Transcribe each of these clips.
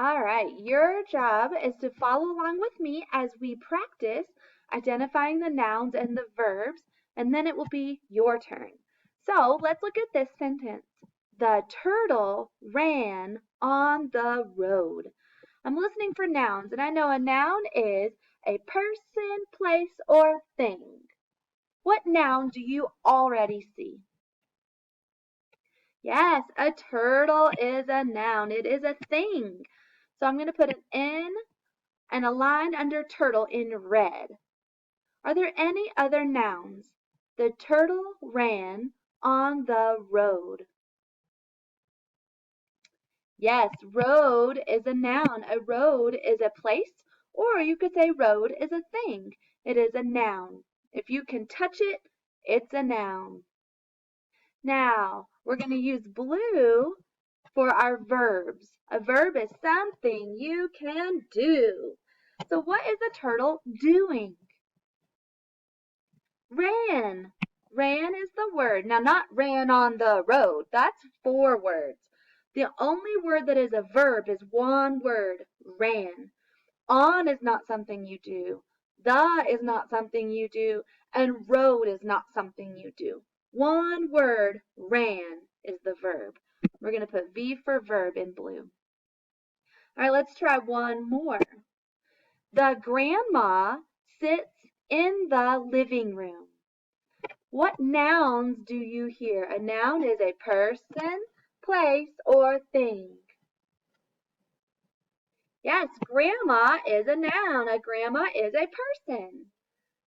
All right, your job is to follow along with me as we practice identifying the nouns and the verbs, and then it will be your turn. So let's look at this sentence. The turtle ran on the road. I'm listening for nouns, and I know a noun is a person, place, or thing. What noun do you already see? Yes, a turtle is a noun. It is a thing. So I'm going to put an N and a line under turtle in red. Are there any other nouns? The turtle ran on the road. Yes, road is a noun. A road is a place, or you could say road is a thing. It is a noun. If you can touch it, it's a noun. Now, we're going to use blue for our verbs. A verb is something you can do. So what is a turtle doing? Ran. Ran is the word. Now, not ran on the road. That's 4 words. The only word that is a verb is one word, ran. On is not something you do. The is not something you do. And road is not something you do. One word, ran, is the verb. We're going to put V for verb in blue. All right, let's try one more. The grandma sits in the living room. What nouns do you hear? A noun is a person, place, or thing. Yes, grandma is a noun. A grandma is a person.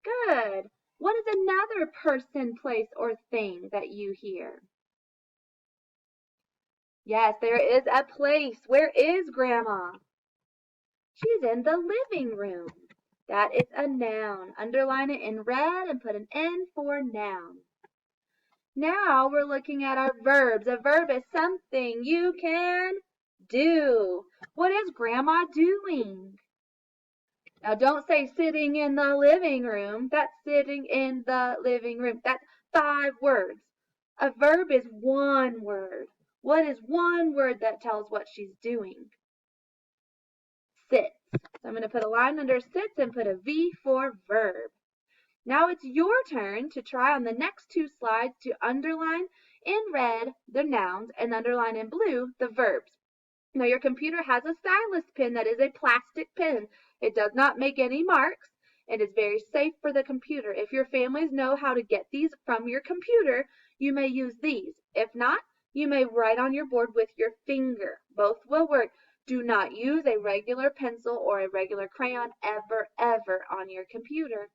Good. What is another person, place, or thing that you hear? Yes, there is a place. Where is grandma? She's in the living room. That is a noun. Underline it in red and put an N for noun. Now we're looking at our verbs. A verb is something you can do. What is grandma doing? Now don't say sitting in the living room. That's sitting in the living room. That's 5 words. A verb is one word. What is one word that tells what she's doing? Sits. So I'm going to put a line under sits and put a V for verb. Now it's your turn to try on the next 2 slides to underline in red the nouns and underline in blue the verbs. Now your computer has a stylus pen that is a plastic pen. It does not make any marks. It is very safe for the computer. If your families know how to get these from your computer, you may use these. If not, you may write on your board with your finger. Both will work. Do not use a regular pencil or a regular crayon ever on your computer.